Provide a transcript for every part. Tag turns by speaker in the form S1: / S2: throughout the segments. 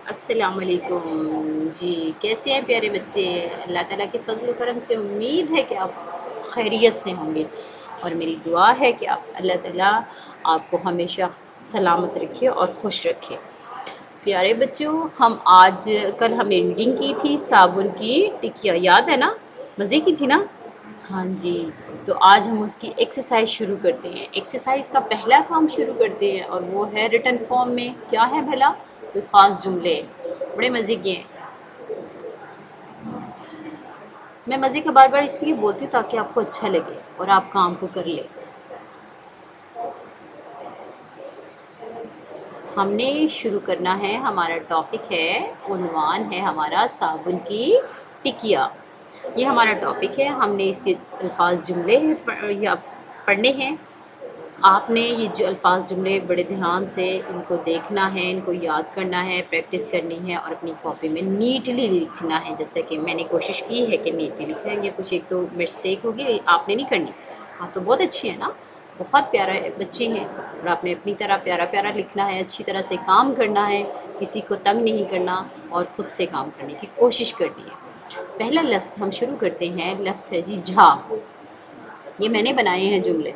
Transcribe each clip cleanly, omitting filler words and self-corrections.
S1: अस्सलाम वालेकुम जी। कैसे हैं प्यारे बच्चे? अल्लाह ताला के फजल करम से उम्मीद है कि आप खैरियत से होंगे और मेरी दुआ है कि अल्लाह ताला आपको हमेशा सलामत रखे और खुश रखे। प्यारे बच्चों, हम आज कल हमने रीडिंग की थी साबुन की टिकिया, याद है ना? मज़े की थी ना? हाँ जी। तो आज हम उसकी एक्सरसाइज शुरू करते हैं। एक्सरसाइज का पहला काम शुरू करते हैं और वो है रिटन फॉर्म में। क्या है भला? अल्फाज जुमले। बड़े मज़े के हैं। मैं मज़े का बार बार इसलिए बोलती हूँ ताकि आपको अच्छा लगे और आप काम को कर ले। हमने शुरू करना है, हमारा टॉपिक है, उन्वान है हमारा साबुन की टिकिया। ये हमारा टॉपिक है। हमने इसके अल्फाज जुमले या पढ़ने हैं। आपने ये जो अल्फाज जुमले बड़े ध्यान से इनको देखना है, इनको याद करना है, प्रैक्टिस करनी है और अपनी कॉपी में नीटली लिखना है। जैसे कि मैंने कोशिश की है कि नीटली लिखना है। ये कुछ एक तो मिस्टेक होगी, आपने नहीं करनी। आप तो बहुत अच्छी हैं ना, बहुत प्यारा बच्चे हैं और आपने अपनी तरह प्यारा प्यारा लिखना है, अच्छी तरह से काम करना है, किसी को तंग नहीं करना और ख़ुद से काम करने की कोशिश करनी है। पहला लफ्ज़ हम शुरू करते हैं, लफ्ज़ है जी झाग। ये मैंने बनाए हैं जुमले।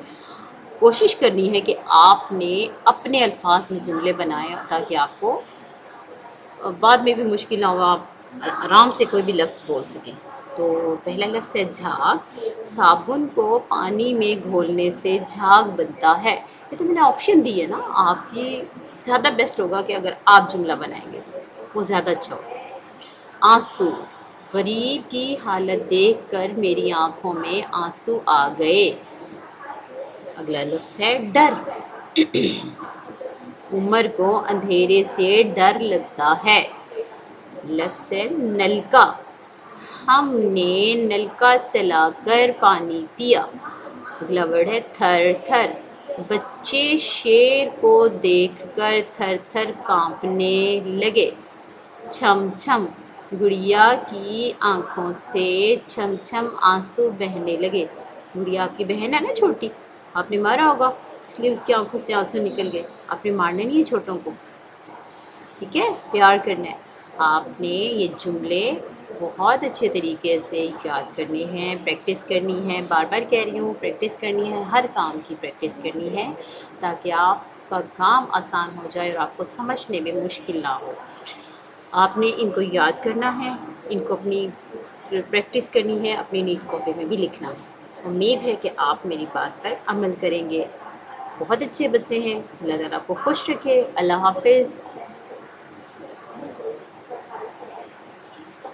S1: कोशिश करनी है कि आपने अपने अल्फाज में जुमले बनाएं ताकि आपको बाद में भी मुश्किल ना हो, आप आराम से कोई भी लफ्ज़ बोल सकें। तो पहला लफ्ज़ है झाग। साबुन को पानी में घोलने से झाग बनता है। ये तो मैंने ऑप्शन दी है ना, आपकी ज़्यादा बेस्ट होगा कि अगर आप जुमला बनाएंगे तो वो ज़्यादा अच्छा होगा। आंसू। गरीब की हालत देखकर मेरी आंखों में आंसू आ गए। अगला लफ्ज़ है डर। उमर को अंधेरे से डर लगता है। लफ्ज़ है नलका। हमने नलका चलाकर पानी पिया। अगला वर्ड है थर थर। बच्चे शेर को देखकर थर थर कांपने लगे। छम छम। गुड़िया की आंखों से छम छम आंसू बहने लगे। गुड़िया आपकी बहन है ना छोटी, आपने मारा होगा इसलिए उसकी आंखों से आंसू निकल गए। आपने मारना नहीं है छोटों को, ठीक है? प्यार करना है। आपने ये जुमले बहुत अच्छे तरीके से याद करने हैं, प्रैक्टिस करनी है। बार बार कह रही हूँ, प्रैक्टिस करनी है, हर काम की प्रैक्टिस करनी है ताकि आपका काम आसान हो जाए और आपको समझने में मुश्किल ना हो। आपने इनको याद करना है, इनको अपनी प्रैक्टिस करनी है, अपनी नीट कॉपी में भी लिखना है। उम्मीद है कि आप मेरी बात पर अमल करेंगे। बहुत अच्छे बच्चे हैं। अल्लाह ताला आपको खुश रखे। अल्लाह हाफ़िज़।